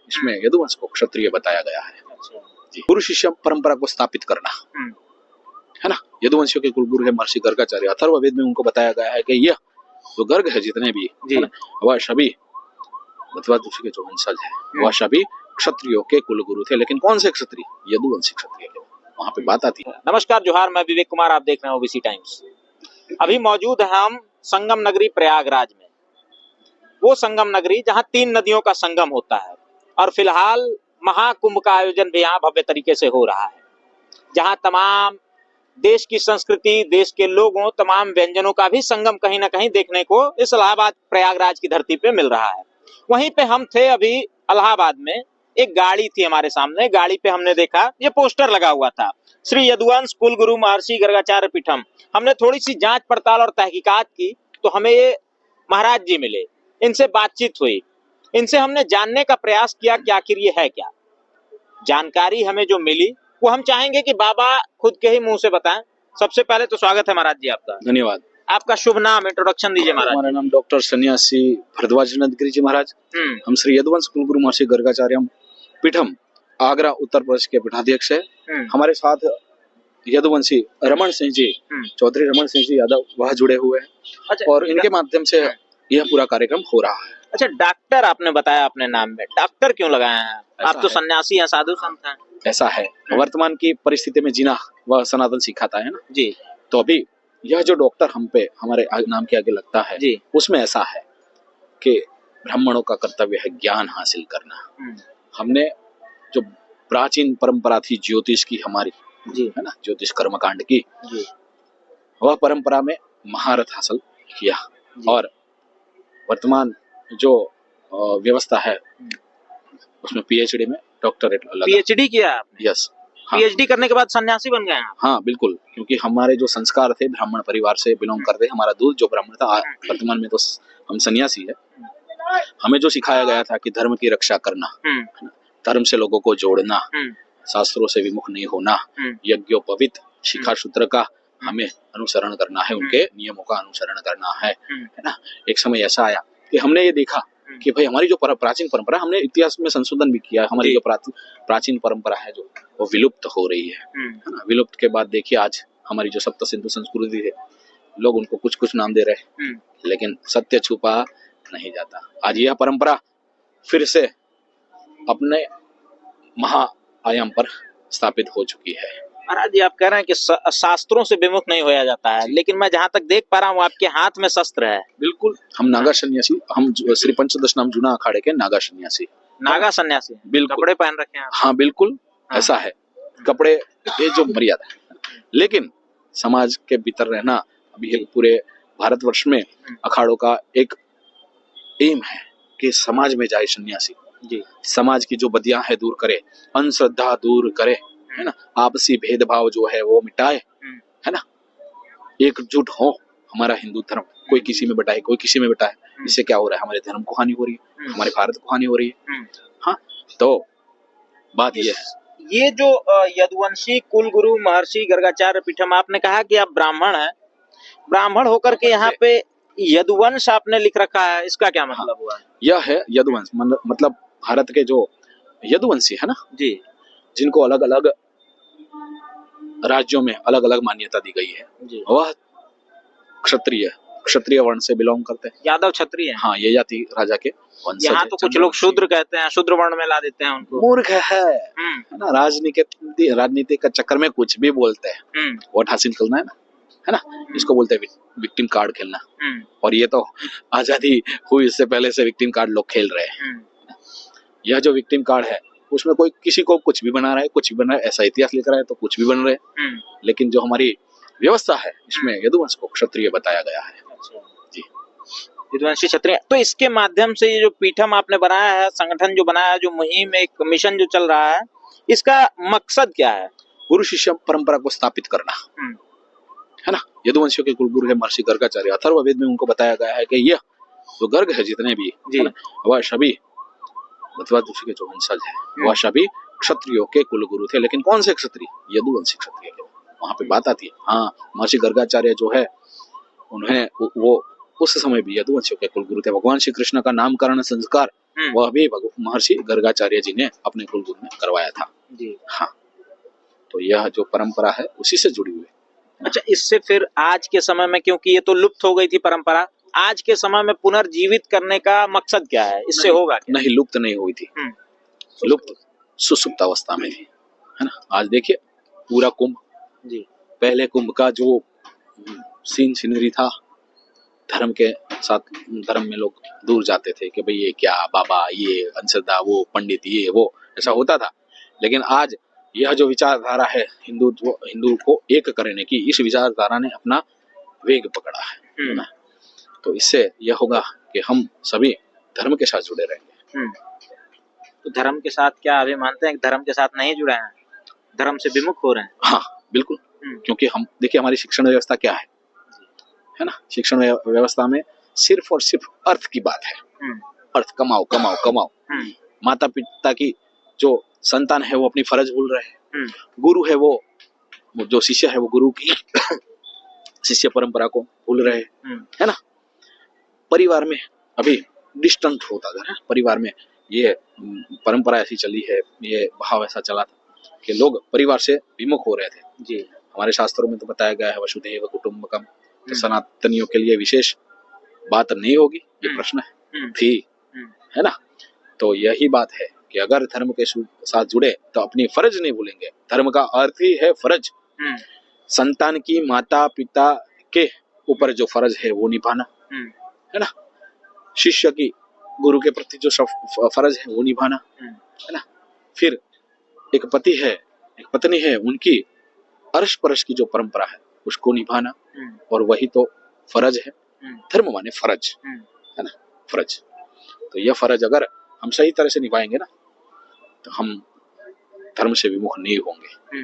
इसमें यदुवंश को क्षत्रिय बताया गया है। जी, गुरु शिष्य परंपरा को स्थापित करना है ना। यदुवंशियों के कुलगुरु है महर्षि गर्गाचार्य। अथर्ववेद में उनको बताया गया है कि यह जो गर्ग है जितने भी है ना, वह सभी मतलब ऋषि के जो वंशज है वह सभी क्षत्रियों के कुलगुरु थे। लेकिन कौन से क्षत्रिय? यदुवंशी क्षत्रिय के, वहां पे बात आती है। नमस्कार, जोहार, मैं विवेक कुमार, आप देख रहे हैं ओबीसी टाइम्स। अभी मौजूद है हम संगम नगरी प्रयागराज में, वो संगम नगरी जहां 3 नदियों का संगम होता है। और फिलहाल महाकुंभ का आयोजन भी यहाँ भव्य तरीके से हो रहा है, जहां तमाम देश की संस्कृति, देश के लोगों, तमाम व्यंजनों का भी संगम कहीं ना कहीं देखने को इस इलाहाबाद प्रयागराज की धरती पे मिल रहा है। वहीं पे हम थे अभी इलाहाबाद में, एक गाड़ी थी हमारे सामने, गाड़ी पे हमने देखा ये पोस्टर लगा हुआ था, श्री यदुवंश कुलगुरु महर्षि गर्गाचार्य पीठम। हमने थोड़ी सी जांच पड़ताल और तहकीकात की तो हमें ये महाराज जी मिले, इनसे बातचीत हुई, इनसे हमने जानने का प्रयास किया कि आखिर ये है क्या। जानकारी हमें जो मिली वो हम चाहेंगे कि बाबा खुद के ही मुंह से बताएं। सबसे पहले तो स्वागत है महाराज जी आपका। धन्यवाद। आपका शुभ नाम, इंट्रोडक्शन दीजिए महाराज। हमारा नाम डॉक्टर सन्यासी भरद्वाज नंदगिरी जी महाराज। हम श्री यदुवंश कुलगुरु महर्षि गर्गाचार्य पीठम आगरा उत्तर प्रदेश के पीठाध्यक्ष है। हमारे साथ यदुवंशी रमन सिंह जी, चौधरी रमन सिंह जी यादव, वह जुड़े हुए हैं। अच्छा, और इनके माध्यम से यह पूरा कार्यक्रम हो रहा है। अच्छा, डॉक्टर आपने बताया अपने नाम में, डॉक्टर क्यों लगाया है? आप तो सन्यासी हैं, साधु संत हैं। ऐसा है, वर्तमान की परिस्थिति में जीना वह सनातन सिखाता है ना जी। तो अभी यह जो डॉक्टर हम पे हमारे नाम के आगे लगता है जी, उसमें ऐसा है कि ब्राह्मणों का कर्तव्य है ज्ञान हासिल करना। हमने जो प्राचीन परंपरा थी ज्योतिष की हमारी जी, है ना, ज्योतिष कर्मकांड की जी, वह परंपरा में महारत हासिल किया। और वर्तमान जो व्यवस्था है उसमें पीएचडी में डॉक्टरेट लगा। पीएचडी किया आपने? यस। हाँ। पीएचडी करने के बाद सन्यासी बन गए हैं? हाँ बिल्कुल, क्योंकि हमारे जो संस्कार थे, ब्राह्मण परिवार से बिलोंग करते, हमारा दूध जो ब्राह्मण था, वर्तमान में तो हम सन्यासी है। हमें जो सिखाया गया था कि धर्म की रक्षा करना, धर्म से लोगों को जोड़ना, शास्त्रों से विमुख नहीं होना, यज्ञोपवीत शिखा सूत्र का हमें अनुसरण करना है, उनके नियमों का अनुसरण करना है ना। एक समय ऐसा आया कि हमने ये देखा कि भाई हमारी जो प्राचीन परंपरा, हमने इतिहास में संशोधन भी किया, हमारी जो प्राचीन परंपरा है जो वो विलुप्त हो रही है ना। विलुप्त के बाद देखिए आज हमारी जो सप्त सिंधु संस्कृति है, लोग उनको कुछ कुछ नाम दे रहे हैं, लेकिन सत्य छुपा नहीं जाता। आज यह परंपरा फिर से अपने महा आयाम पर स्थापित हो चुकी है। महाराज जी, आप कह रहे हैं कि शास्त्रों से विमुख नहीं होया जाता है, लेकिन मैं जहाँ तक देख पा रहा हूँ आपके हाथ में शस्त्र है। बिल्कुल, हम नागा सन्यासी, हम श्री पंचदश नाम जूना अखाड़े के नागा सन्यासी। नागा सन्यासी? बिल्कुल। कपड़े पहन रखे हैं? हाँ बिल्कुल, ऐसा है, कपड़े ये जो मर्यादा है, लेकिन समाज के भीतर रहना अभी पूरे भारतवर्ष में अखाड़ों का एक एम है कि समाज में जाए सन्यासी जी, समाज की जो बदियां है दूर करे, अंधश्रद्धा दूर करे, है ना, आपसी भेदभाव जो है वो मिटाए, है ना, एकजुट हो। हमारा हिंदू धर्म कोई किसी में बटाए, कोई किसी में बटाए, इससे क्या हो रहा है? हमारे धर्म को हानि हो रही है, हमारे भारत को हानि हो रही है। हाँ, तो बात ये है। ये जो यदुवंशी कुलगुरु महर्षि गर्गाचार्य पीठम, आपने कहा कि आप ब्राह्मण हैं, ब्राह्मण होकर के यहाँ पे यदुवंश आपने लिख रखा है, इसका क्या मतलब हुआ? यह है यदुवंश, मतलब भारत के जो यदुवंशी है ना जी, जिनको अलग अलग राज्यों में अलग अलग मान्यता दी गई है, वह क्षत्रिय वर्ण से बिलोंग करते हैं। यादव क्षत्रिय है? हाँ, ये जाति राजा के वंशज। यहाँ तो कुछ लोग शूद्र कहते हैं, शूद्र वर्ण में ला देते हैं उनको। मूर्ख है ना, राजनीति का चक्कर में कुछ भी बोलते हैं, वोट हासिल करना है ना, इसको बोलते हैं विक्टिम कार्ड खेलना। और ये तो आजादी हुई इससे पहले से विक्टिम कार्ड लोग खेल रहे हैं। यह जो विक्टिम कार्ड है उसमें कोई किसी को कुछ भी बना रहा है, कुछ भी बन रहा है, ऐसा इतिहास लिख रहा है तो कुछ भी बन रहे हैं, लेकिन जो हमारी व्यवस्था है इसमें यदुवंश को क्षत्रिय बताया गया है जी, यदुवंशी क्षत्रिय। तो इसके माध्यम से ये जो पीठम आपने बनाया है, संगठन जो बनाया है, जो मुहिम, एक मिशन जो चल रहा है, इसका मकसद क्या है? गुरु शिष्य परंपरा को स्थापित करना है ना। यदुवंशियों के कुलगुरु है महर्षि गर्गाचार्य। अथर्ववेद में उनको बताया गया है कि यह जो गर्ग है जितने भी है ना, वह सभी मतलब ऋषि के जो वंशज है वह सभी क्षत्रियों के कुलगुरु थे। लेकिन कौन से क्षत्रिय? यदुवंशी क्षत्रिय के, वहां पे बात आती है। हाँ, महर्षि गर्गाचार्य जो है उन्हें वो उस समय भी यदुवंशियों के कुलगुरु थे। भगवान श्री कृष्ण का नामकरण संस्कार वह भी महर्षि गर्गाचार्य जी ने अपने कुलगुरु ने करवाया था जी। हाँ। तो यह जो परंपरा है उसी से जुड़ी हुई है। अच्छा, इससे फिर आज के समय में, क्योंकि ये तो लुप्त हो गई थी परंपरा, आज के समय में पुनर्जीवित करने का मकसद क्या है, इससे होगा क्या? नहीं, लुप्त नहीं हुई थी, लुप्त सुसुप्त अवस्था में थी, है ना। आज देखिए पूरा कुंभ जी। पहले कुंभ का जो सीन सीनरी था, धर्म के साथ, धर्म में लोग दूर जाते थे कि भाई ये क्या बाबा, ये अंधश्रद्धा, वो पंडित, ये वो, ऐसा होता था। लेकिन आज यह जो विचारधारा है हिंदू को एक करने की, इस विचारधारा ने अपना वेग पकड़ा है ना। तो इससे यह होगा कि हम सभी धर्म के साथ जुड़े रहेंगे। तो धर्म के साथ क्या अभी मानते हैं कि धर्म के साथ नहीं जुड़े हैं, धर्म से विमुख हो रहे हैं? हाँ बिल्कुल, क्योंकि हम देखिए हमारी शिक्षण व्यवस्था क्या है ना। शिक्षण व्यवस्था में सिर्फ और सिर्फ अर्थ की बात है, अर्थ, कमाओ कमाओ कमाओ। माता पिता की जो संतान है वो अपनी फर्ज भूल रहे हैं, गुरु है वो जो शिष्य है वो गुरु की शिष्य परंपरा को भूल रहे हैं, है ना। परिवार में अभी डिस्टेंट होता जा रहा है, परिवार में ये परंपरा ऐसी चली है, ये भाव ऐसा चला था कि लोग परिवार से विमुख हो रहे थे जी। हमारे शास्त्रों में तो बताया गया है वसुधैव कुटुंबकम, तो सनातनियों के लिए विशेष बात नहीं होगी, ये प्रश्न है थी, है ना। तो यही बात है कि अगर धर्म के साथ जुड़े तो अपनी फर्ज नहीं भूलेंगे। धर्म का अर्थ ही है फर्ज, संतान की माता पिता के ऊपर जो फर्ज है वो निभाना, है ना। शिष्य की गुरु के प्रति जो फर्ज है वो निभाना, है ना। फिर एक पति है, एक पत्नी है, उनकी अर्श परश की जो परंपरा है उसको निभाना, और वही तो फर्ज है। धर्म माने फर्ज, है ना, फर्ज। तो यह फर्ज अगर हम सही तरह से निभाएंगे ना तो हम धर्म से विमुख नहीं होंगे।